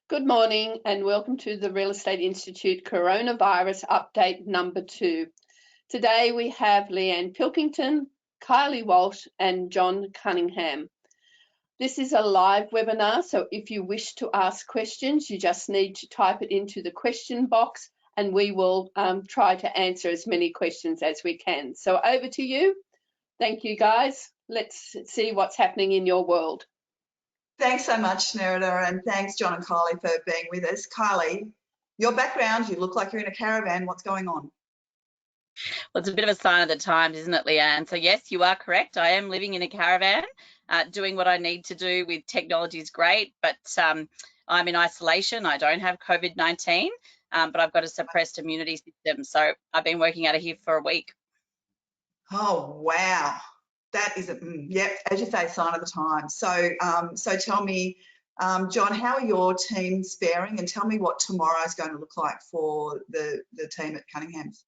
Good morning and welcome to the Real Estate Institute Coronavirus Update number 2. Today we have Leanne Pilkington, Kylie Walsh and John Cunningham. This is a live webinar, so if you wish to ask questions, you just need to type it into the question box and we will try to answer as many questions as we can. So over to you. Thank you guys. Let's see what's happening in your world. Thanks so much, Nerida, and thanks, John and Kylie, for being with us. Kylie, your background, you look like you're in a caravan. What's going on? Well, it's a bit of a sign of the times, isn't it, Leanne? So yes, you are correct. I am living in a caravan, doing what I need to do with technology is great, but I'm in isolation. I don't have COVID-19, but I've got a suppressed immunity system. So I've been working out of here for a week. Oh, wow. That is, yep, as you say, sign of the times. So, so tell me, John, how are your teams faring, and tell me what tomorrow is going to look like for the team at Cunningham's.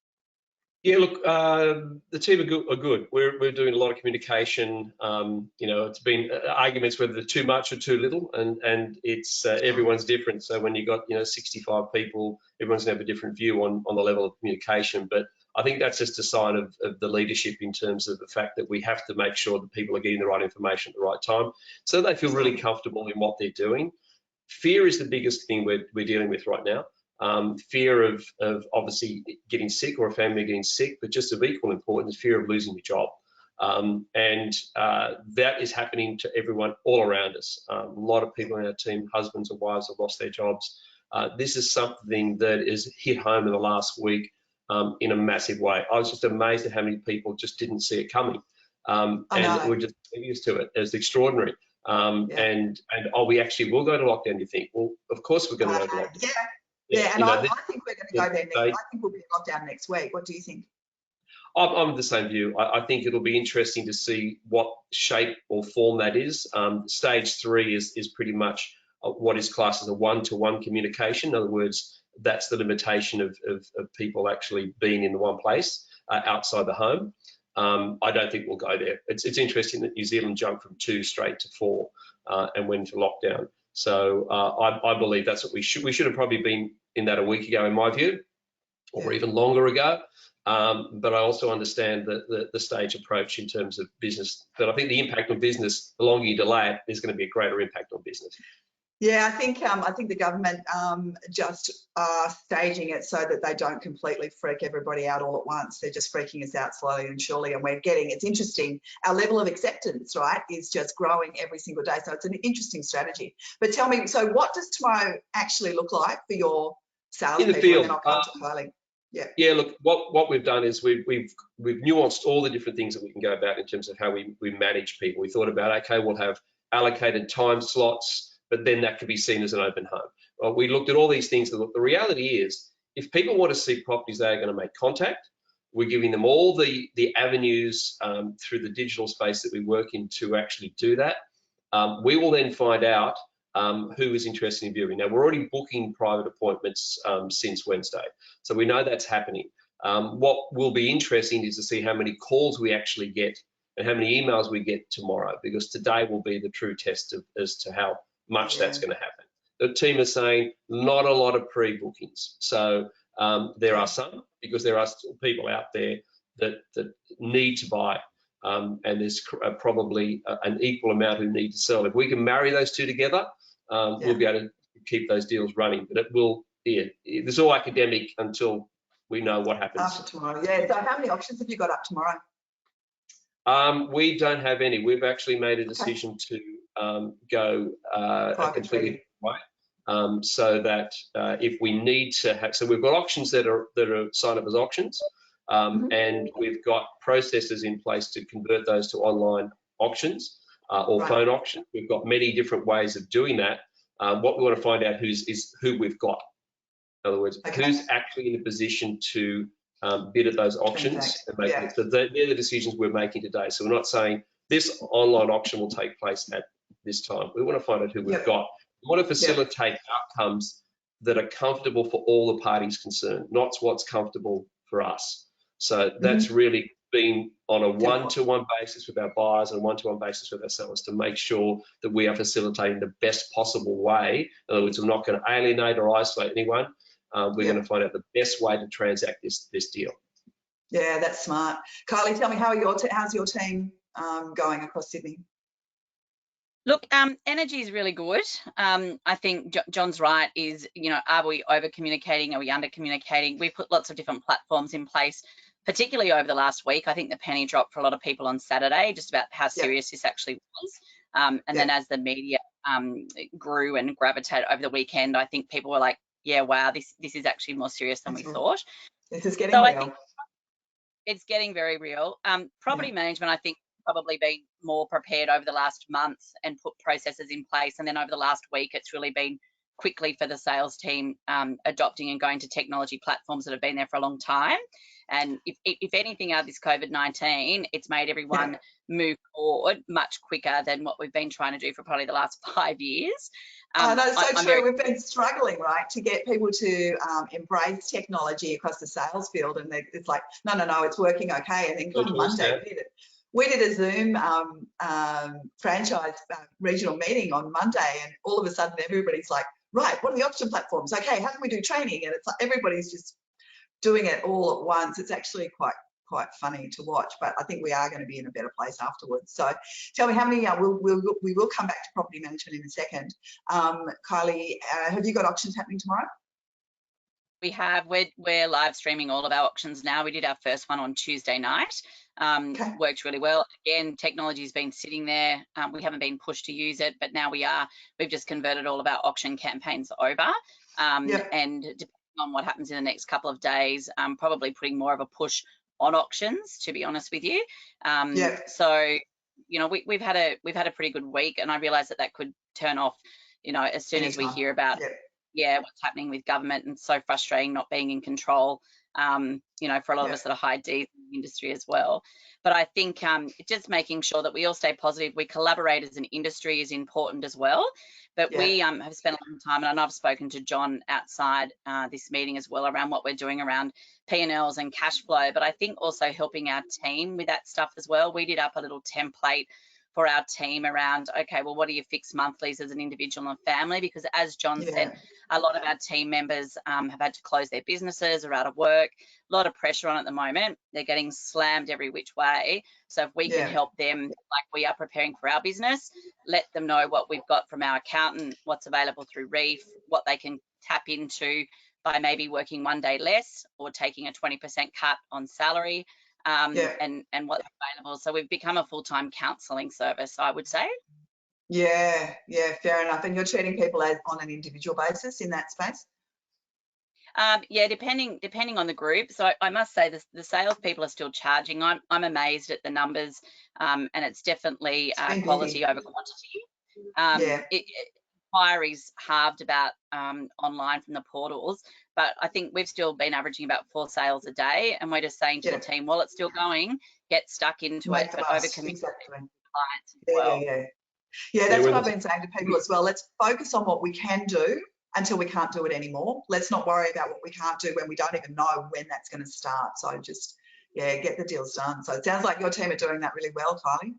Yeah, look, the team are good. We're doing a lot of communication. You know, it's been arguments whether they're too much or too little, and it's everyone's different. So when you got 65 people, everyone's gonna have a different view on the level of communication. But I think that's just a sign of the leadership in terms of the fact that we have to make sure that people are getting the right information at the right time, so they feel really comfortable in what they're doing. Fear is the biggest thing we're dealing with right now. Fear of obviously getting sick or a family getting sick, but just of equal importance, fear of losing your job. That is happening to everyone all around us. A lot of people in our team, husbands and wives, have lost their jobs. This is something that is hit home in the last week in a massive way. I was just amazed at how many people just didn't see it coming. And we're just used to it. It's extraordinary. And we actually will go to lockdown, you think? Well, of course we're going to go to lockdown. Yeah, and I think we're going to go there next. I think we'll be in lockdown next week. What do you think? I'm of the same view. I think it'll be interesting to see what shape or form that is. Stage 3 is pretty much what is classed as a one-to-one communication. In other words, that's the limitation of people actually being in the one place outside the home. I don't think we'll go there. It's interesting that New Zealand jumped from 2 straight to 4 and went into lockdown. So I believe that's what we should have probably been in that a week ago, in my view, or even longer ago. But I also understand the stage approach in terms of business. But I think the impact on business, the longer you delay it, there's going to be a greater impact on business. Yeah, I think the government just are staging it so that they don't completely freak everybody out all at once. They're just freaking us out slowly and surely, and we're getting, it's interesting, our level of acceptance, right, is just growing every single day. So it's an interesting strategy. But tell me, so what does tomorrow actually look like for your sales in the people? field? And then I'll come to Kylie. Yeah, look, what we've done is we've nuanced all the different things that we can go about in terms of how we manage people. We thought about, okay, we'll have allocated time slots, but then that could be seen as an open home. Well, we looked at all these things. The reality is, if people want to see properties, they are going to make contact. We're giving them all the avenues through the digital space that we work in to actually do that. We will then find out who is interested in viewing. Now, we're already booking private appointments since Wednesday, so we know that's happening. What will be interesting is to see how many calls we actually get and how many emails we get tomorrow, because today will be the true test as to how much that's going to happen. The team is saying not a lot of pre-bookings. So there are some, because there are still people out there that need to buy, and there's probably an equal amount who need to sell. If we can marry those two together, we'll be able to keep those deals running. But it will, it's all academic until we know what happens. After tomorrow, yeah. So how many options have you got up tomorrow? We don't have any. We've actually made a decision to go a completely way, so that if we need to have, so we've got auctions that are signed up as auctions, and we've got processes in place to convert those to online auctions or phone auctions. We've got many different ways of doing that. What we want to find out is who we've got. In other words, who's actually in a position to bid at those auctions and make it. So they're the decisions we're making today. So we're not saying this online auction will take place at this time. We want to find out who we've got. We want to facilitate outcomes that are comfortable for all the parties concerned, not what's comfortable for us. So that's really been on a one-to-one basis with our buyers and one-to-one basis with our sellers to make sure that we are facilitating the best possible way. In other words, we're not going to alienate or isolate anyone. We're going to find out the best way to transact this deal. Yeah, that's smart. Kylie, tell me, how's your team going across Sydney? Look, energy is really good. I think John's right. Is, you know, are we over communicating? Are we under communicating? We put lots of different platforms in place, particularly over the last week. I think the penny dropped for a lot of people on Saturday, just about how serious this actually was. And then as the media grew and gravitated over the weekend, I think people were like, yeah, wow, this is actually more serious than we thought. This is getting real. I think it's getting very real. Property management, I think, probably been more prepared over the last month and put processes in place, and then over the last week it's really been quickly for the sales team adopting and going to technology platforms that have been there for a long time. And if anything, out of this COVID-19, it's made everyone move forward much quicker than what we've been trying to do for probably the last 5 years. That's so true. We've been struggling, right, to get people to embrace technology across the sales field, and it's like, no, it's working okay. And then come Monday, we did a Zoom franchise regional meeting on Monday, and all of a sudden everybody's like, right, what are the option platforms? Okay, how can we do training? And it's like everybody's just doing it all at once. It's actually quite funny to watch, but I think we are going to be in a better place afterwards. So tell me, how many, we will come back to property management in a second. Kylie, have you got auctions happening tomorrow? We have. We're live streaming all of our auctions now. We did our first one on Tuesday night. Worked really well. Again, technology's been sitting there. We haven't been pushed to use it, but now we are. We've just converted all of our auction campaigns over. And depending on what happens in the next couple of days, probably putting more of a push on auctions, to be honest with you. So, you know, we've had a pretty good week, and I realise that could turn off, you know, as soon as we hear about what's happening with government, and so frustrating not being in control, you know, for a lot of us that are high Ds in the industry as well. But I think just making sure that we all stay positive, we collaborate as an industry is important as well. But we have spent a long time, and I know I've spoken to John outside this meeting as well around what we're doing around P&Ls and cash flow, but I think also helping our team with that stuff as well. We did up a little template for our team around, okay, well, what are your fixed monthlies as an individual and family? Because as John said, a lot of our team members have had to close their businesses or out of work. A lot of pressure on at the moment. They're getting slammed every which way. So if we can help them like we are preparing for our business, let them know what we've got from our accountant, what's available through Reef, what they can tap into by maybe working one day less or taking a 20% cut on salary. And what's available. So we've become a full-time counselling service, I would say. Yeah, fair enough. And you're treating people on an individual basis in that space? Depending on the group. So I must say the salespeople are still charging. I'm amazed at the numbers, and it's definitely quality over quantity. Inquiries halved about online from the portals, but I think we've still been averaging about 4 sales a day, and we're just saying to the team, while it's still going, get stuck into it, but over communicate with clients as well. Yeah, that's what I've been saying to people as well. Let's focus on what we can do until we can't do it anymore. Let's not worry about what we can't do when we don't even know when that's going to start. So just, get the deals done. So it sounds like your team are doing that really well, Kylie.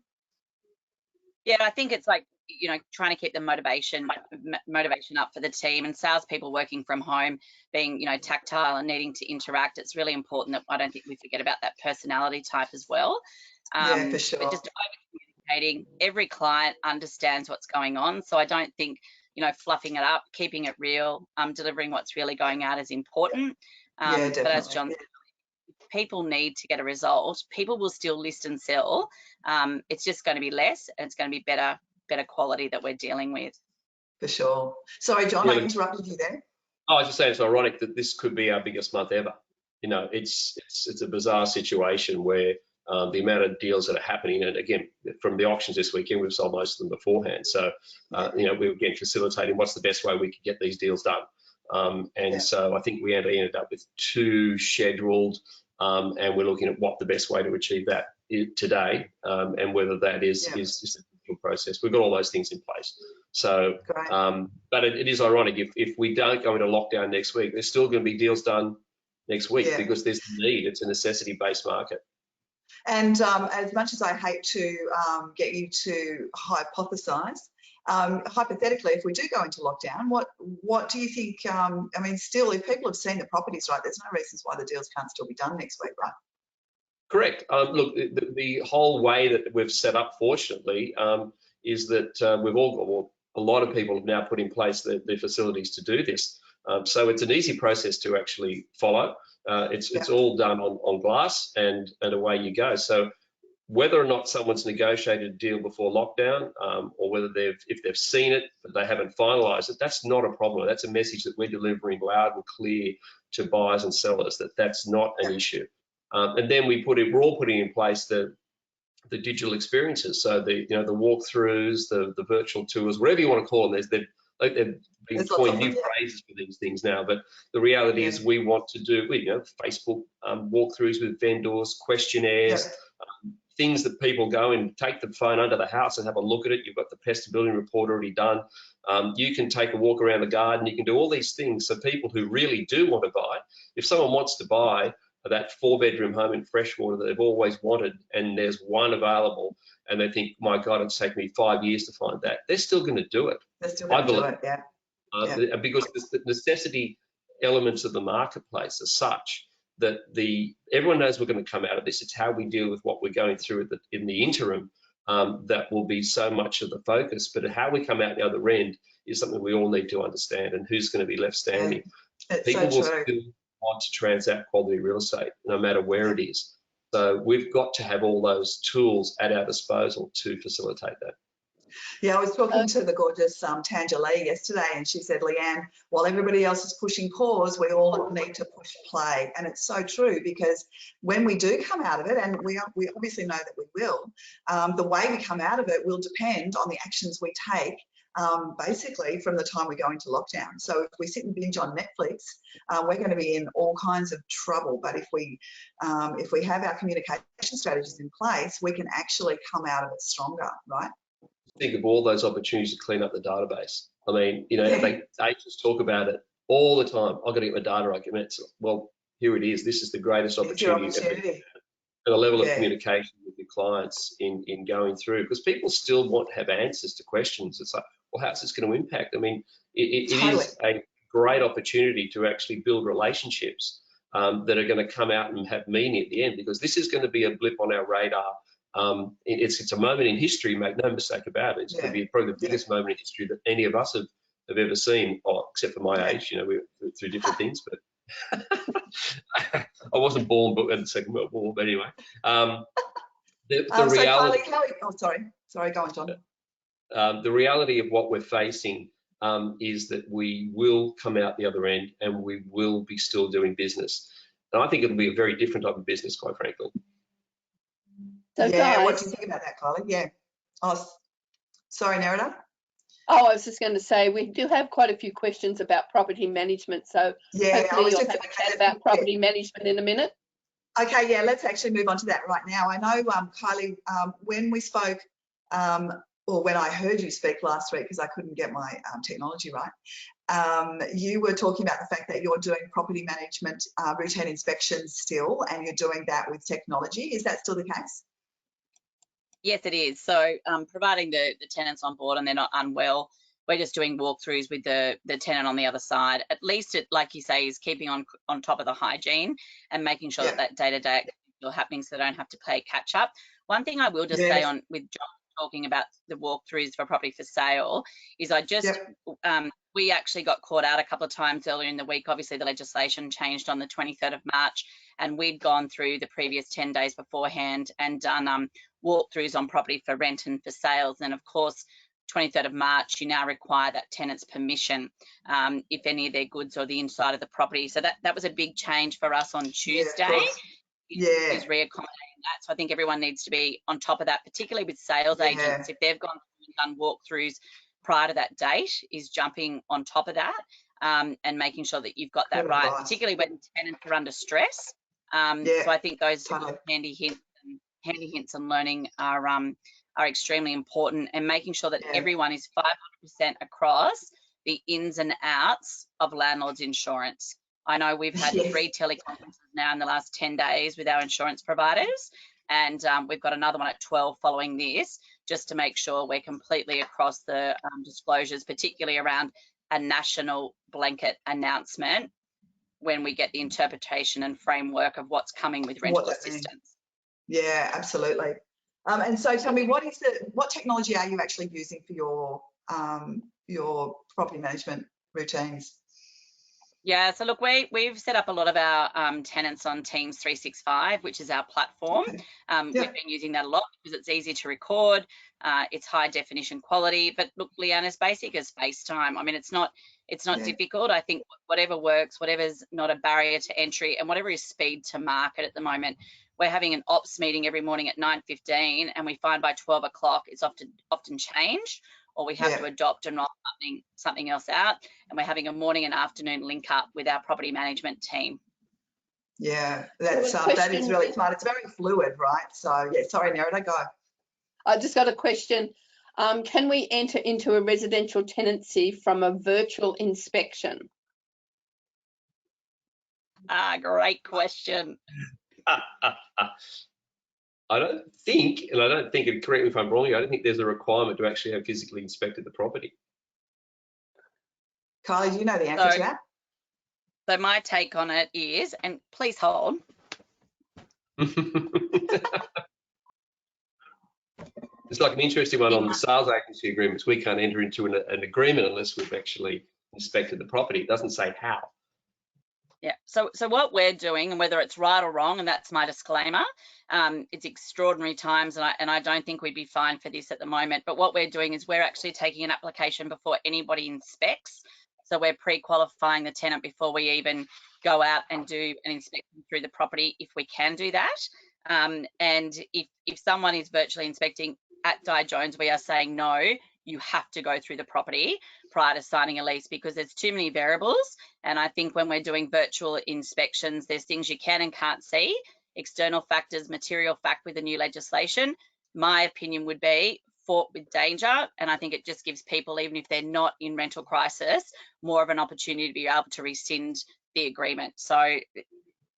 Yeah, I think it's like, you know, trying to keep the motivation up for the team, and salespeople working from home, being, you know, tactile and needing to interact. It's really important that I don't think we forget about that personality type as well. For sure. But just over-communicating, every client understands what's going on. So I don't think, you know, fluffing it up, keeping it real, delivering what's really going out is important. But as John said, people need to get a result. People will still list and sell. It's just going to be less, and it's going to be better quality that we're dealing with. For sure. Sorry, John, I interrupted you there. I was just saying it's ironic that this could be our biggest month ever. You know, it's a bizarre situation where the amount of deals that are happening, and again, from the auctions this weekend, we've sold most of them beforehand. So, you know, we were again facilitating what's the best way we could get these deals done. So I think we ended up with 2 scheduled, and we're looking at what the best way to achieve that is today, and whether that is a process. We've got all those things in place. So, but it is ironic if we don't go into lockdown next week, there's still going to be deals done next week because there's the need. It's a necessity-based market. And as much as I hate to get you to hypothesise, hypothetically, if we do go into lockdown, what do you think? I mean, still, if people have seen the properties, right, there's no reasons why the deals can't still be done next week, right? Correct. Look, the whole way that we've set up, fortunately, is that we've all got, well, a lot of people have now put in place the facilities to do this. So it's an easy process to actually follow. It's all done on glass, and away you go. So whether or not someone's negotiated a deal before lockdown, or whether if they've seen it but they haven't finalised it, that's not a problem. That's a message that we're delivering loud and clear to buyers and sellers, that that's not an issue. And then we're all putting in place the digital experiences. So the walkthroughs, the virtual tours, whatever you want to call them. They've been coined new phrases for these things now, but the reality is we want to do Facebook walkthroughs with vendors, questionnaires, things that people go and take the phone under the house and have a look at it. You've got the pest building report already done. You can take a walk around the garden. You can do all these things. So people who really do want to buy, if someone wants to buy that 4-bedroom home in Freshwater that they've always wanted, and there's one available, and they think, my God, it's taken me 5 years to find that, they're still going to do it. They're still going to do it, yeah. Because the necessity elements of the marketplace are such that everyone knows we're going to come out of this. It's how we deal with what we're going through in the interim that will be so much of the focus. But how we come out the other end is something we all need to understand, and who's going to be left standing. People will still want to transact quality real estate, no matter where it is. So we've got to have all those tools at our disposal to facilitate that. Yeah, I was talking to the gorgeous Tanja Lee yesterday, and she said, Leanne, while everybody else is pushing pause, we all need to push play. And it's so true, because when we do come out of it, and we obviously know that we will, the way we come out of it will depend on the actions we take, basically from the time we go into lockdown. So if we sit and binge on Netflix, we're going to be in all kinds of trouble. But if we have our communication strategies in place, we can actually come out of it stronger, right? Think of all those opportunities to clean up the database. I mean, agents talk about it all the time. I've got to get my data right. Well, here it is. This is the greatest opportunity ever. And a level of communication with your clients in going through, because people still want to have answers to questions. It's like, well, how's this going to impact? I mean, it is a great opportunity to actually build relationships that are going to come out and have meaning at the end, because this is going to be a blip on our radar. It's a moment in history, make no mistake about it. It's going to be probably the biggest moment in history that any of us have ever seen, except for my age. We're through different things, but I wasn't born in the Second World War, but anyway. The reality. So Kylie, sorry, go on, John. The reality of what we're facing is that we will come out the other end, and we will be still doing business. And I think it'll be a very different type of business, quite frankly. So guys, what do you think about that, Kylie? Yeah. Oh, sorry, Nerida. Oh, I was just going to say, we do have quite a few questions about property management. So hopefully you'll have a chat about property management in a minute. Okay, yeah, let's actually move on to that right now. I know, Kylie, when we spoke, or when I heard you speak last week, because I couldn't get my technology right, you were talking about the fact that you're doing property management routine inspections still, and you're doing that with technology. Is that still the case? Yes, it is. So providing the tenants on board and they're not unwell, we're just doing walkthroughs with the tenant on the other side. At least it, like you say, is keeping on top of the hygiene and making sure that day-to-day activity is happening, so they don't have to play catch up. One thing I will just say on with John talking about the walkthroughs for property for sale is we actually got caught out a couple of times earlier in the week. Obviously the legislation changed on the 23rd of March, and we'd gone through the previous 10 days beforehand and done walkthroughs on property for rent and for sales. And of course 23rd of March, you now require that tenant's permission if any of their goods or the inside of the property. So that was a big change for us on Tuesday. Is reaccommodating that. So I think everyone needs to be on top of that, particularly with sales agents. If they've gone through and done walkthroughs prior to that date, is jumping on top of that and making sure that you've got that right, particularly when tenants are under stress. So I think those handy hints and learning are extremely important, and making sure that everyone is 500% across the ins and outs of landlord's insurance. I know we've had 3 teleconferences now in the last 10 days with our insurance providers, and we've got another one at 12 following this, just to make sure we're completely across the disclosures, particularly around a national blanket announcement when we get the interpretation and framework of what's coming with rental assistance. Yeah, absolutely. And so tell me, what technology are you actually using for your property management routines? Yeah, so look, we've set up a lot of our tenants on Teams 365, which is our platform. We've been using that a lot because it's easy to record, it's high definition quality. But look, Leanne, as basic as FaceTime, I mean, it's not difficult. I think whatever works, whatever's not a barrier to entry, and whatever is speed to market at the moment. We're having an ops meeting every morning at 9:15, and we find by 12 o'clock it's often changed, or we have to adopt and roll something else out, and we're having a morning and afternoon link up with our property management team. Yeah, that is really smart. It's very fluid, right? So yeah, sorry, Nerida, go. I just got a question. Can we enter into a residential tenancy from a virtual inspection? Great question. I don't think, and correct me if I'm wrong, I don't think there's a requirement to actually have physically inspected the property. Kylie, do you know the answer to that? So my take on it is, and please hold. It's like an interesting one on the sales agency agreements. We can't enter into an agreement unless we've actually inspected the property. It doesn't say how. Yeah, so what we're doing, and whether it's right or wrong, and that's my disclaimer, it's extraordinary times, and I don't think we'd be fine for this at the moment, but what we're doing is we're actually taking an application before anybody inspects. So we're pre-qualifying the tenant before we even go out and do an inspection through the property, if we can do that. And if someone is virtually inspecting at Di Jones, we are saying no, you have to go through the property prior to signing a lease, because there's too many variables. And I think when we're doing virtual inspections, there's things you can and can't see, external factors, material fact with the new legislation. My opinion would be fraught with danger, and I think it just gives people, even if they're not in rental crisis, more of an opportunity to be able to rescind the agreement. So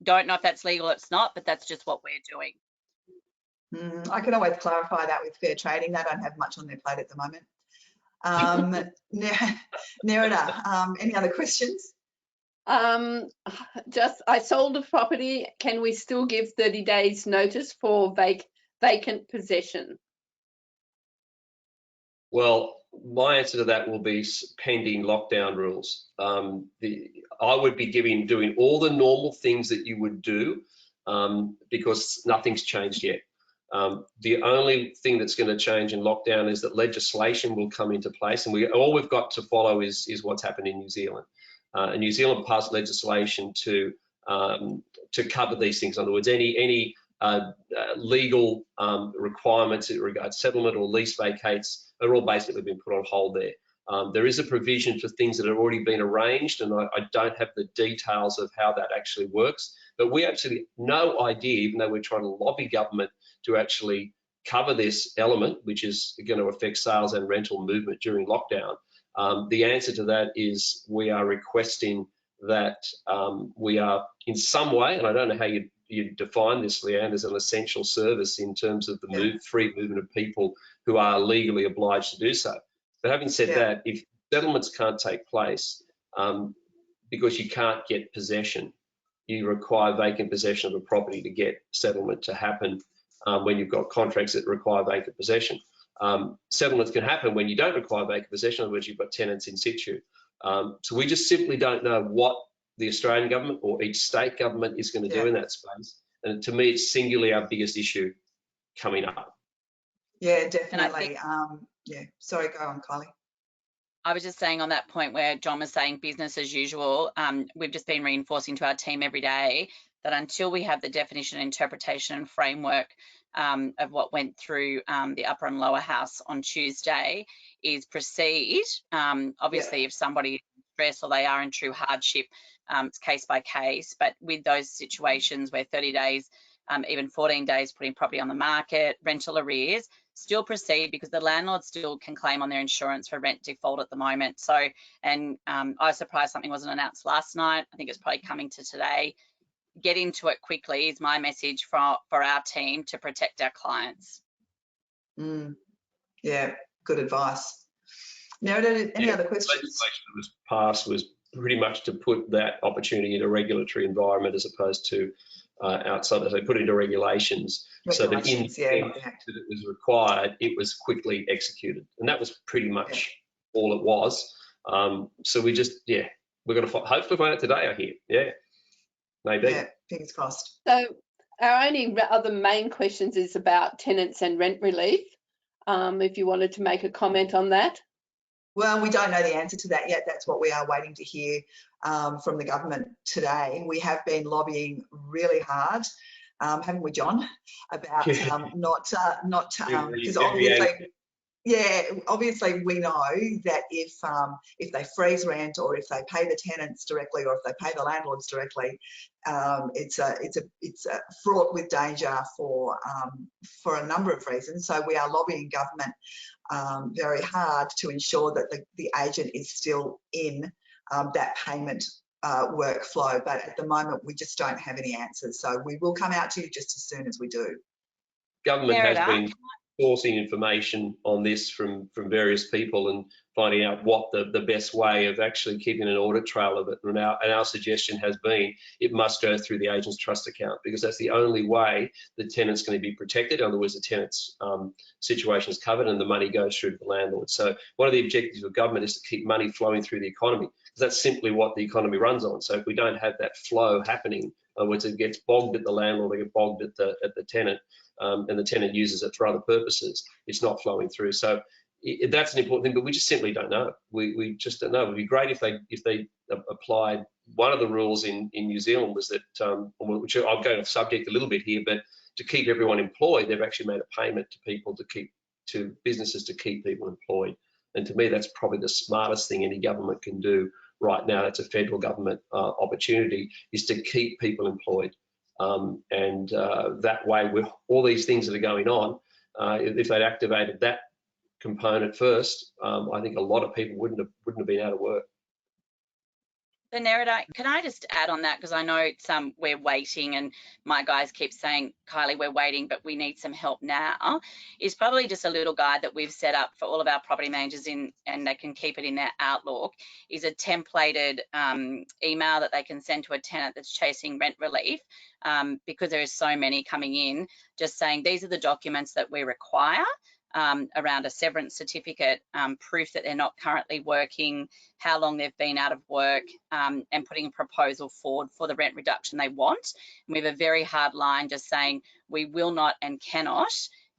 don't know if that's legal or it's not, but that's just what we're doing. I can always clarify that with fair trading. They don't have much on their plate at the moment. Nerida, any other questions? I sold a property. Can we still give 30 days notice for vacant possession? Well, my answer to that will be pending lockdown rules. I would be doing all the normal things that you would do, because nothing's changed yet. The only thing that's going to change in lockdown is that legislation will come into place, and all we've got to follow is what's happened in New Zealand. And New Zealand passed legislation to cover these things. In other words, any legal requirements in regard to settlement or lease vacates are all basically been put on hold there. There is a provision for things that have already been arranged, and I don't have the details of how that actually works, but we actually no idea, even though we're trying to lobby government to actually cover this element, which is going to affect sales and rental movement during lockdown. The answer to that is we are requesting that we are in some way, and I don't know how you define this, Leanne, as an essential service in terms of the free movement of people who are legally obliged to do so. But having said that, if settlements can't take place because you can't get possession, you require vacant possession of a property to get settlement to happen. When you've got contracts that require vacant possession. Settlements can happen when you don't require vacant possession, in other words, you've got tenants in situ. So we just simply don't know what the Australian government or each state government is going to do in that space. And to me, it's singularly our biggest issue coming up. Yeah, definitely. Sorry, go on, Kylie. I was just saying on that point where John was saying business as usual, we've just been reinforcing to our team every day that until we have the definition, interpretation and framework of what went through the upper and lower house on Tuesday, is proceed. Obviously, if somebody is stressed or they are in true hardship, it's case by case, but with those situations where 30 days, even 14 days putting property on the market, rental arrears, still proceed, because the landlord still can claim on their insurance for rent default at the moment. So, and I was surprised something wasn't announced last night. I think it's probably coming to today. get into it quickly is my message for our team to protect our clients. Yeah, good advice. Now, any other questions? Legislation that was passed was pretty much to put that opportunity in a regulatory environment as opposed to outside. They put it into regulations so that in the event that it was required, it was quickly executed, and that was pretty much all it was. So we just, we're going to hopefully find out today. I hear, maybe. Yeah, fingers crossed. So our only other main questions is about tenants and rent relief. If you wanted to make a comment on that. Well, we don't know the answer to that yet. That's what we are waiting to hear from the government today. We have been lobbying really hard, haven't we, John? About because obviously we know that if they freeze rent or if they pay the tenants directly or if they pay the landlords directly, it's fraught with danger for a number of reasons. So we are lobbying government very hard to ensure that the agent is still in that payment workflow. But at the moment, we just don't have any answers. So we will come out to you just as soon as we do. Government has been sourcing information on this from various people and finding out what the best way of actually keeping an audit trail of it. And our suggestion has been it must go through the agent's trust account, because that's the only way the tenant's going to be protected. In other words, the tenant's situation is covered and the money goes through to the landlord. So one of the objectives of government is to keep money flowing through the economy, because that's simply what the economy runs on. So if we don't have that flow happening, in other words, it gets bogged at the landlord, it gets bogged at the tenant, and the tenant uses it for other purposes, it's not flowing through. So that's an important thing, but we just simply don't know. We just don't know. It would be great if they applied. One of the rules in New Zealand was that, which I'll go off subject a little bit here, but to keep everyone employed, they've actually made a payment to people to businesses to keep people employed. And to me, that's probably the smartest thing any government can do right now. That's a federal government opportunity, is to keep people employed. That way, with all these things that are going on, if they'd activated that component first, I think a lot of people wouldn't have been out of work. So Nerida, can I just add on that, because I know it's we're waiting, and my guys keep saying, Kylie, we're waiting, but we need some help now. Is probably just a little guide that we've set up for all of our property managers and they can keep it in their Outlook, is a templated email that they can send to a tenant that's chasing rent relief, because there is so many coming in, just saying these are the documents that we require. Around a severance certificate, proof that they're not currently working, how long they've been out of work, and putting a proposal forward for the rent reduction they want. And we have a very hard line just saying we will not and cannot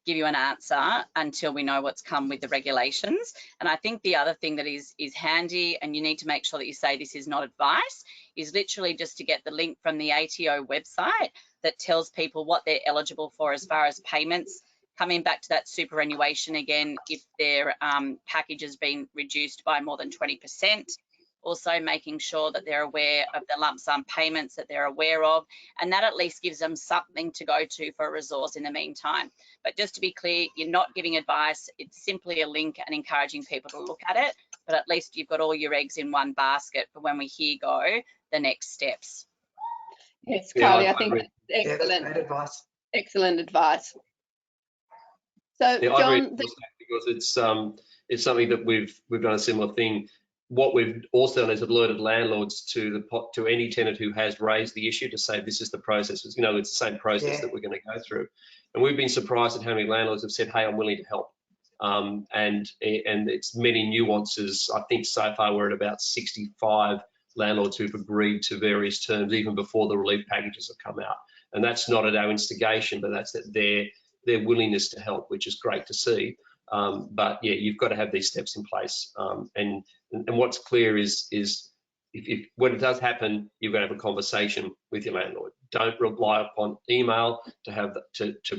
give you an answer until we know what's come with the regulations. And I think the other thing that is handy, and you need to make sure that you say this is not advice, is literally just to get the link from the ATO website that tells people what they're eligible for as far as payments. Coming back to that superannuation again, if their package has been reduced by more than 20%, also making sure that they're aware of the lump sum payments that they're aware of, and that at least gives them something to go to for a resource in the meantime. But just to be clear, you're not giving advice, it's simply a link and encouraging people to look at it, but at least you've got all your eggs in one basket for when we hear go the next steps. Yes, Kylie, I think that's excellent. That's great advice. Excellent advice. So, yeah, John, because it's something that we've done a similar thing. What we've also done is alerted landlords to any tenant who has raised the issue to say this is the process. You know, it's the same process that we're going to go through. And we've been surprised at how many landlords have said, "Hey, I'm willing to help." And it's many nuances. I think so far we're at about 65 landlords who've agreed to various terms even before the relief packages have come out. And that's not at our instigation, but that's at their willingness to help, which is great to see. But yeah, you've got to have these steps in place. And what's clear is if when it does happen, you've got to have a conversation with your landlord. Don't rely upon email to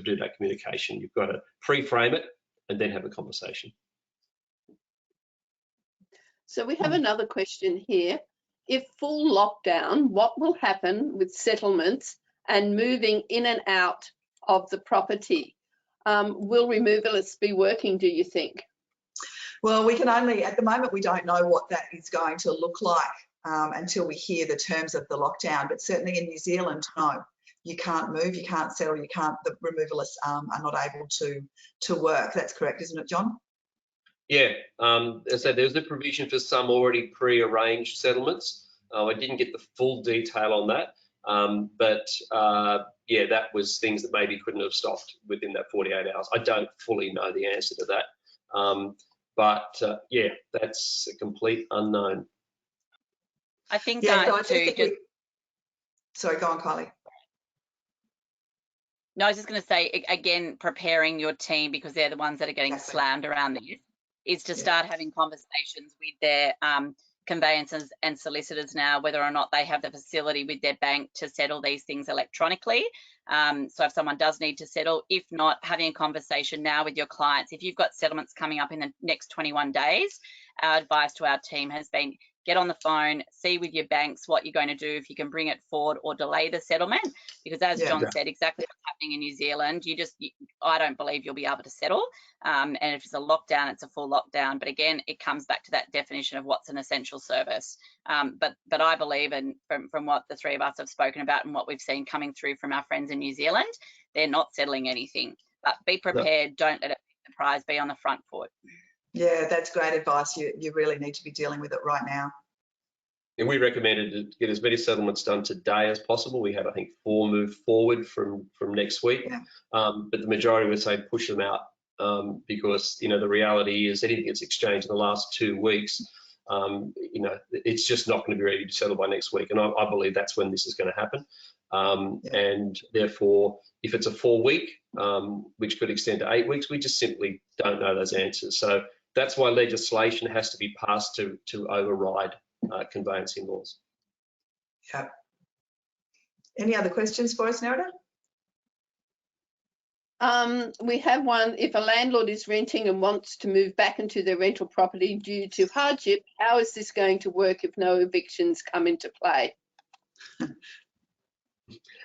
do that communication. You've got to pre-frame it and then have a conversation. So we have another question here. If full lockdown, what will happen with settlements and moving in and out of the property? Will removalists be working, do you think? Well, we can only, at the moment, we don't know what that is going to look like until we hear the terms of the lockdown. But certainly in New Zealand, no, you can't move, you can't settle, you can't. The removalists are not able to work. That's correct, isn't it, John? Yeah, as I said, there's a provision for some already pre-arranged settlements. I didn't get the full detail on that, but yeah, that was things that maybe couldn't have stopped within that 48 hours. I don't fully know the answer to that, but yeah, that's a complete unknown. I think sorry, go on, Kylie. No, I was just going to say, again, preparing your team, because they're the ones that are getting slammed around this, is to start having conversations with their conveyancers and solicitors now, whether or not they have the facility with their bank to settle these things electronically. So if someone does need to settle, if not, having a conversation now with your clients. If you've got settlements coming up in the next 21 days, our advice to our team has been, get on the phone, see with your banks what you're going to do, if you can bring it forward or delay the settlement, because as John said, exactly what's happening in New Zealand, I don't believe you'll be able to settle. And if it's a lockdown, it's a full lockdown. But again, it comes back to that definition of what's an essential service. But I believe, and from what the three of us have spoken about and what we've seen coming through from our friends in New Zealand, they're not settling anything. But be prepared, don't let it be a surprise, be on the front foot. Yeah, that's great advice. You really need to be dealing with it right now. And we recommended to get as many settlements done today as possible. We had, I think, 4 move forward from next week, but the majority would say push them out because, you know, the reality is anything that's exchanged in the last 2 weeks, you know, it's just not going to be ready to settle by next week. And I believe that's when this is going to happen. And therefore, if it's a 4-week, which could extend to 8 weeks, we just simply don't know those answers. So that's why legislation has to be passed to override conveyancing laws. Yeah. Any other questions for us, Nerida? We have one. If a landlord is renting and wants to move back into their rental property due to hardship, how is this going to work if no evictions come into play?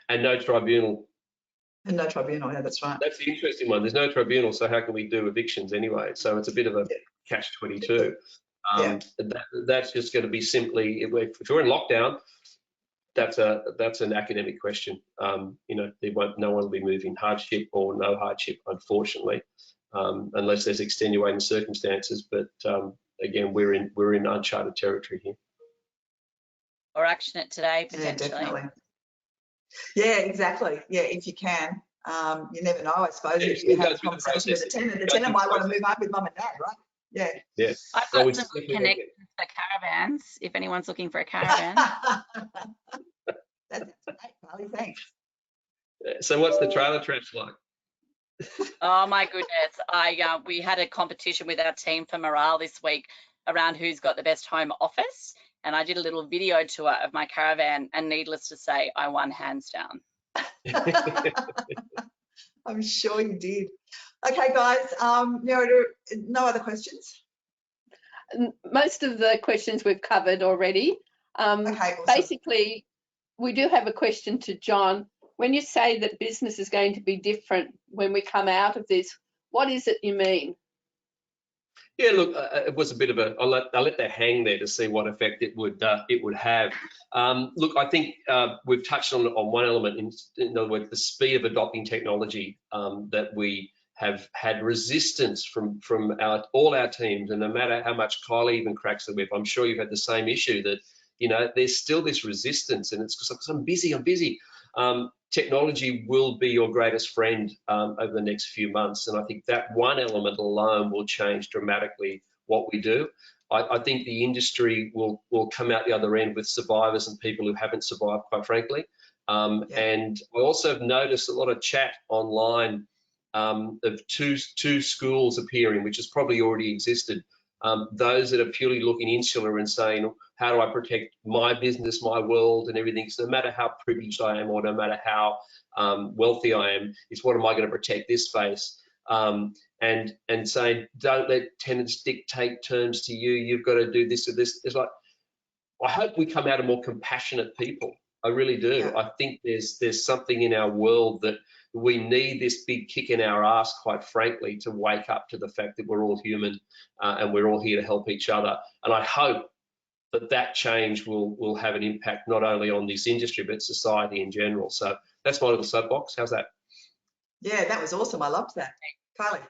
And no tribunal. And no tribunal, yeah, that's right. That's the interesting one. There's no tribunal, so how can we do evictions anyway? So it's a bit of a catch-22. That's just going to be simply, if you're in lockdown, that's an academic question. You know, no one will be moving hardship or no hardship, unfortunately, unless there's extenuating circumstances. But again, we're in uncharted territory here. Or action it today, potentially. Yeah, definitely. Yeah, exactly. Yeah, if you can. You never know, I suppose. If you have a conversation with the tenant might want to move home with mum and dad, right? Yeah. Yeah. I've got some connections for caravans, if anyone's looking for a caravan. That's great, Kylie, thanks. So what's the trailer trash like? Oh my goodness. We had a competition with our team for morale this week around who's got the best home office. And I did a little video tour of my caravan, and needless to say, I won hands down. I'm sure you did. Okay, guys, Nerida, no other questions? Most of the questions we've covered already. Okay, awesome. Basically, we do have a question to John. When you say that business is going to be different when we come out of this, what is it you mean? Yeah, look, it was a bit of a. I'll let that hang there to see what effect it would have. Look, I think we've touched on one element. In other words, the speed of adopting technology that we have had resistance from all our teams, and no matter how much Kylie even cracks the whip, I'm sure you've had the same issue that, you know, there's still this resistance, and it's because I'm busy. Technology will be your greatest friend over the next few months, and I think that one element alone will change dramatically what we do. I think the industry will come out the other end with survivors and people who haven't survived, quite frankly. And I also have noticed a lot of chat online of two schools appearing, which has probably already existed. Those that are purely looking insular and saying, how do I protect my business, my world and everything? So no matter how privileged I am or no matter how wealthy I am, it's what am I going to protect this space? And saying, don't let tenants dictate terms to you. You've got to do this or this. It's like, I hope we come out of more compassionate people. I really do. Yeah. I think there's something in our world that we need this big kick in our ass, quite frankly, to wake up to the fact that we're all human and we're all here to help each other. And I hope that change will have an impact not only on this industry but society in general. So that's my little soapbox. How's that? Yeah, that was awesome. I loved that. Kylie.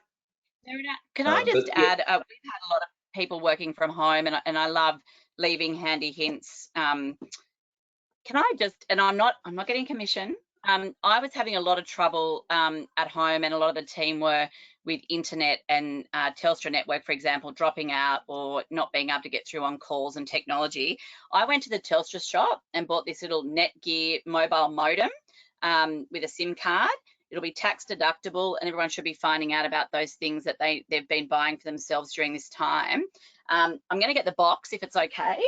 Can I just Yeah. add, we've had a lot of people working from home, and I love leaving handy hints. Can I just, and I'm not getting commission. I was having a lot of trouble at home, and a lot of the team were with internet and Telstra network, for example, dropping out or not being able to get through on calls and technology. I went to the Telstra shop and bought this little Netgear mobile modem with a SIM card. It'll be tax deductible, and everyone should be finding out about those things that they've been buying for themselves during this time. I'm going to get the box if it's okay.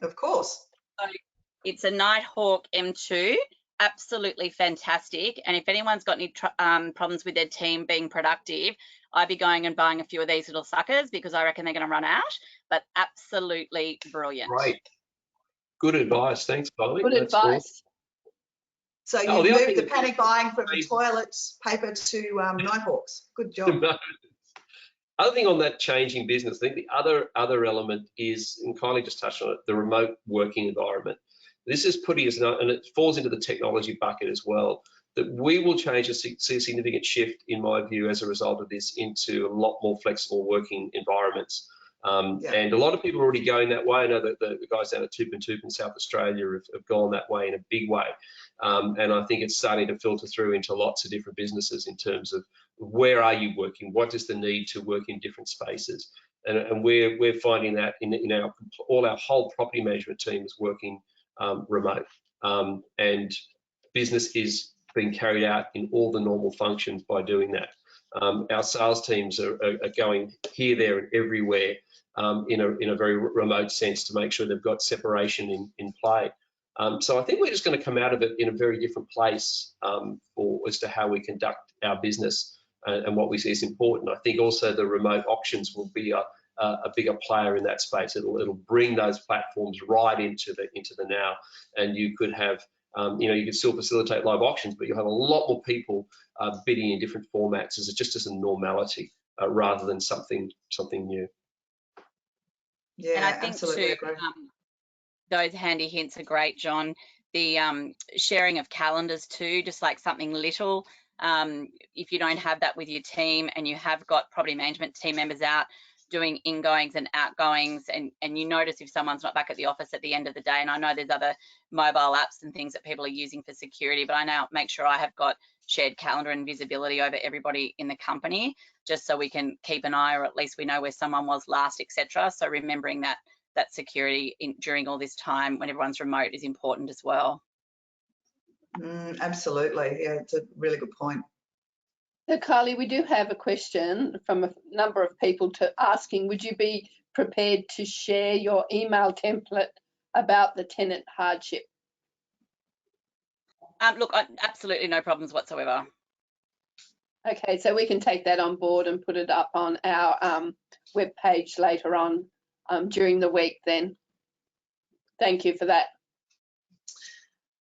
Of course. So it's a Nighthawk M2, absolutely fantastic. And if anyone's got any problems with their team being productive, I'd be going and buying a few of these little suckers because I reckon they're going to run out, but absolutely brilliant. Great. Good advice. Thanks, Kylie. Good That's advice. awesome. So you moved the panic buying from toilet paper to Nighthawks. Good job. Other thing on that changing business, I think the other element is, and Kylie just touched on it, the remote working environment. This is putting us, and it falls into the technology bucket as well, that we will see a significant shift, in my view, as a result of this, into a lot more flexible working environments. And a lot of people are already going that way. I know that the guys down at Toop in South Australia have gone that way in a big way. And I think it's starting to filter through into lots of different businesses in terms of where are you working? What is the need to work in different spaces? And we're finding that in our whole property management team is working remote. And business is being carried out in all the normal functions by doing that. Our sales teams are going here, there, and everywhere in a very remote sense to make sure they've got separation in play. So I think we're just going to come out of it in a very different place as to how we conduct our business and what we see is important. I think also the remote auctions will be a bigger player in that space. It'll bring those platforms right into the now, and you could have you could still facilitate live auctions, but you'll have a lot more people bidding in different formats as a normality rather than something new. Yeah, and I think absolutely too, agree. Those handy hints are great, John. The sharing of calendars too, just like something little. If you don't have that with your team and you have got property management team members out doing ingoings and outgoings, and you notice if someone's not back at the office at the end of the day, and I know there's other mobile apps and things that people are using for security, but I now make sure I have got shared calendar and visibility over everybody in the company, just so we can keep an eye, or at least we know where someone was last, etc. So remembering that security during all this time when everyone's remote is important as well. Absolutely, yeah, it's a really good point. So Kylie, we do have a question from a number of people asking, would you be prepared to share your email template about the tenant hardship? Look, absolutely no problems whatsoever. Okay, so we can take that on board and put it up on our web page later on during the week then. Thank you for that.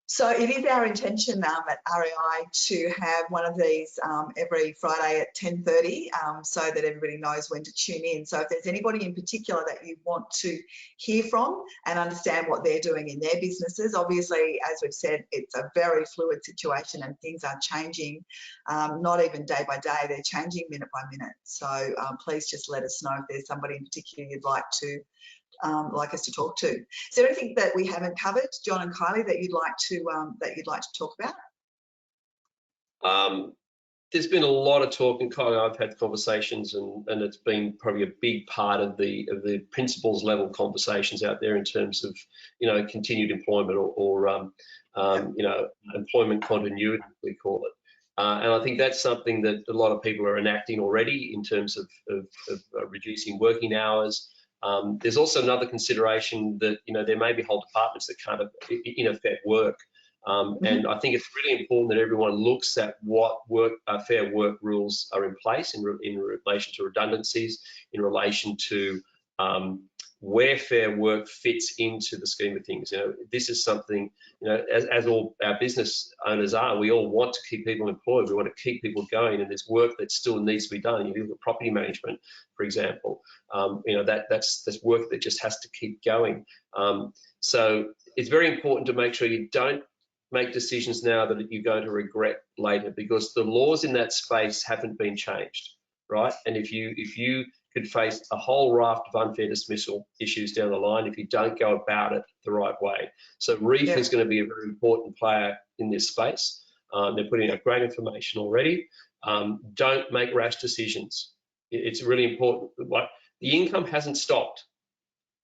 So it is our intention at REI to have one of these every Friday at 10:30 so that everybody knows when to tune in. So if there's anybody in particular that you want to hear from and understand what they're doing in their businesses, obviously, as we've said, it's a very fluid situation and things are changing, not even day by day, they're changing minute by minute. So please just let us know if there's somebody in particular you'd like us to talk to. Is there anything that we haven't covered, John and Kylie, that you'd like to talk about? There's been a lot of talk, and Kylie, I've had conversations, and it's been probably a big part of the principals level conversations out there in terms of continued employment or employment continuity, we call it. And I think that's something that a lot of people are enacting already in terms of reducing working hours. There's also another consideration that there may be whole departments that can't in effect work, and I think it's really important that everyone looks at what fair work rules are in place in relation to redundancies, in relation to where Fair Work fits into the scheme of things. This is something, as all our business owners are, we all want to keep people employed. We want to keep people going, and there's work that still needs to be done. You look at property management, for example, that's work that just has to keep going. So it's very important to make sure you don't make decisions now that you're going to regret later, because the laws in that space haven't been changed, right? And if you could face a whole raft of unfair dismissal issues down the line if you don't go about it the right way. So REIF is going to be a very important player in this space. They're putting out great information already. Don't make rash decisions. It's really important. The income hasn't stopped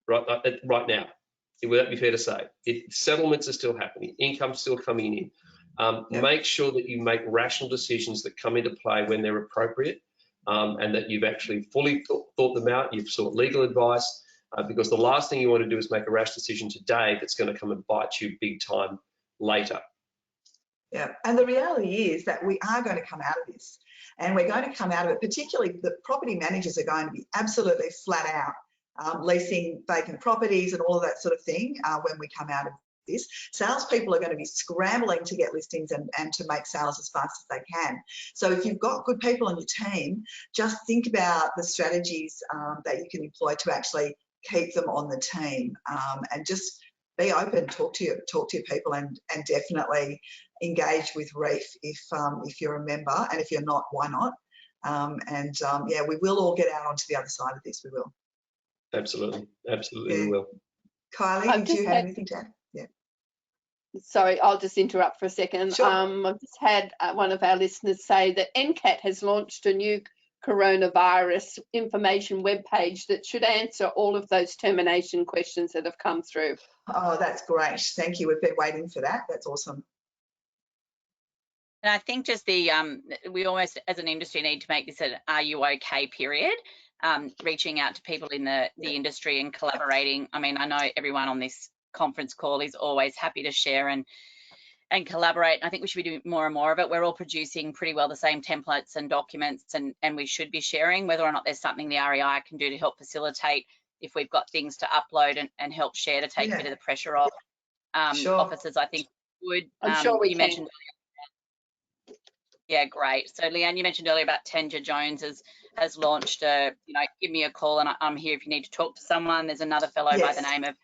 right now. Would that be fair to say? Settlements are still happening. Income's still coming in. Make sure that you make rational decisions that come into play when they're appropriate. And that you've actually fully thought them out, you've sought legal advice, because the last thing you want to do is make a rash decision today that's going to come and bite you big time later. Yeah, and the reality is that we are going to come out of this, and we're going to come out of it, particularly the property managers are going to be absolutely flat out leasing vacant properties and all of that sort of thing when we come out of this. Salespeople are going to be scrambling to get listings and to make sales as fast as they can. So if you've got good people on your team, just think about the strategies that you can employ to actually keep them on the team, and just be open, talk to your people, and definitely engage with REIF if you're a member, and if you're not, why not? Yeah, we will all get out onto the other side of this. We will. Absolutely, we will. Kylie, did you have anything to add? Yeah. Sorry, I'll just interrupt for a second. Sure. I've just had one of our listeners say that NCAT has launched a new coronavirus information webpage that should answer all of those termination questions that have come through. Oh, that's great. Thank you. We've been waiting for that. That's awesome. And I think just we almost as an industry need to make this an "Are you okay?" period. Reaching out to people in the industry and collaborating. I mean, I know everyone on this conference call is always happy to share and collaborate. I think we should be doing more and more of it. We're all producing pretty well the same templates and documents, and we should be sharing. Whether or not there's something the REI can do to help facilitate if we've got things to upload and help share to take a bit of the pressure off officers, I think would. I'm sure we you mentioned earlier. Yeah, great. So Leanne, you mentioned earlier about Tenja Jones has launched a, give me a call and I'm here if you need to talk to someone. There's another fellow by the name of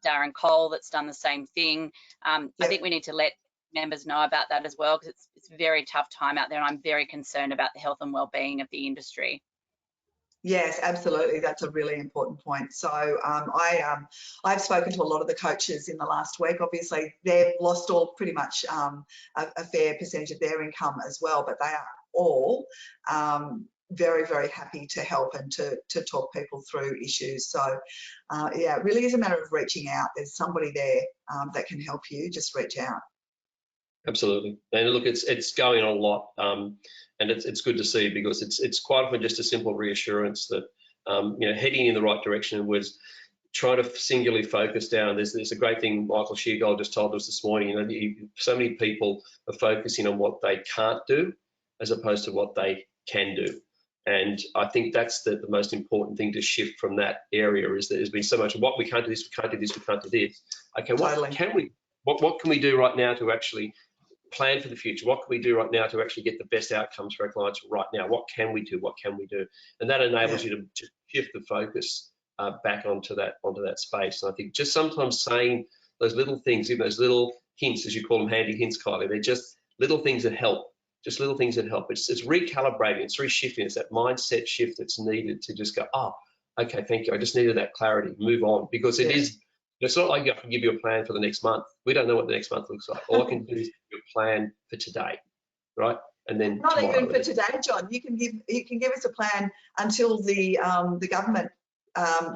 Darren Cole that's done the same thing. I think we need to let members know about that as well, because it's a very tough time out there, and I'm very concerned about the health and well-being of the industry. Yes, absolutely. That's a really important point. So I've spoken to a lot of the coaches in the last week. Obviously, they've lost pretty much a fair percentage of their income as well, but they are all very, very happy to help and to talk people through issues. So yeah, it really is a matter of reaching out. There's somebody there that can help you. Just reach out. Absolutely. And look, it's going on a lot, and it's good to see, because it's quite often just a simple reassurance that heading in the right direction was trying to singularly focus down. There's a great thing Michael Sheargold just told us this morning. So many people are focusing on what they can't do as opposed to what they can do. And I think that's the most important thing to shift from that area, is that there's been so much of what we can't do this, we can't do this, we can't do this. Okay, what can we do right now to actually plan for the future? What can we do right now to actually get the best outcomes for our clients right now? What can we do? What can we do? And that enables you to shift the focus back onto that space. And I think just sometimes saying those little things, even those little hints, as you call them, handy hints, Kylie, they're just little things that help. Just little things that help. It's recalibrating, it's reshifting, it's that mindset shift that's needed to just go, oh, okay, thank you. I just needed that clarity, move on, because it's not like I can give you a plan for the next month. We don't know what the next month looks like. All I can do is give you a plan for today, right? And then not even for today, John. You can give us a plan until the government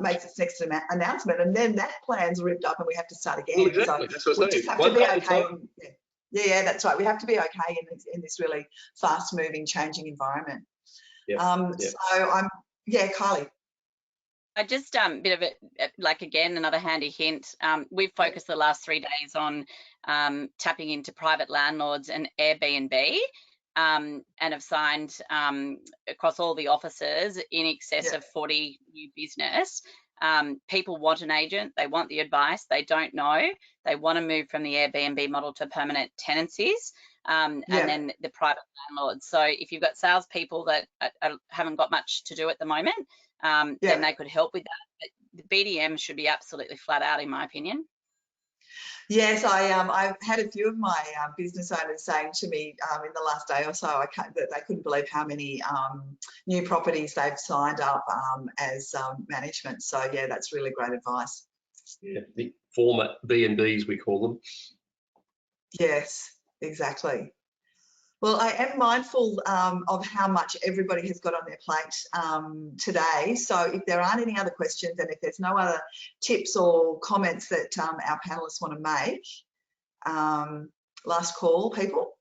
makes its next announcement, and then that plan's ripped up and we have to start again. Well, exactly. That's what we just have to be okay. Yeah, that's right. We have to be okay in this really fast-moving, changing environment. So Kylie. I just bit of it, like, again, another handy hint. We've focused the last 3 days on tapping into private landlords and Airbnb, and have signed across all the offices in excess of 40 new business. People want an agent, they want the advice, they don't know, they want to move from the Airbnb model to permanent tenancies, and then the private landlords. So if you've got salespeople that haven't got much to do at the moment, then they could help with that. But the BDM should be absolutely flat out, in my opinion. Yes, I've had a few of my business owners saying to me in the last day or so that they couldn't believe how many new properties they've signed up as management. So yeah, that's really great advice. Yeah, the former B&Bs we call them. Yes, exactly. Well, I am mindful of how much everybody has got on their plate today. So if there aren't any other questions and if there's no other tips or comments that our panelists want to make, last call, people.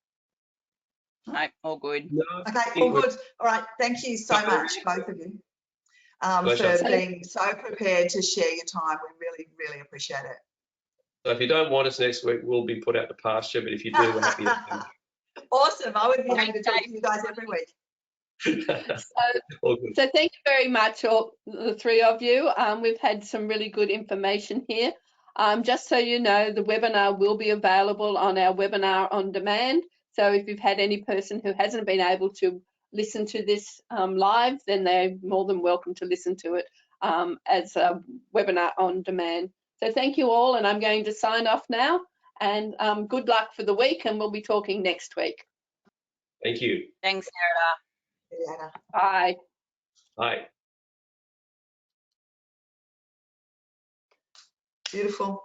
No, all good. No, okay, all good. All right, thank you so much, both of you, for being so prepared to share your time. We really, really appreciate it. So if you don't want us next week, we'll be put out to pasture, but if you do, we're happy to come. Awesome. I would be happy to talk to you guys every week. So thank you very much, all the three of you. We've had some really good information here. Just so you know, the webinar will be available on our webinar on demand. So if you've had any person who hasn't been able to listen to this live, then they're more than welcome to listen to it as a webinar on demand. So thank you all, and I'm going to sign off now. And good luck for the week, and we'll be talking next week. Thank you. Thanks, Nerida. Bye. Bye. Beautiful.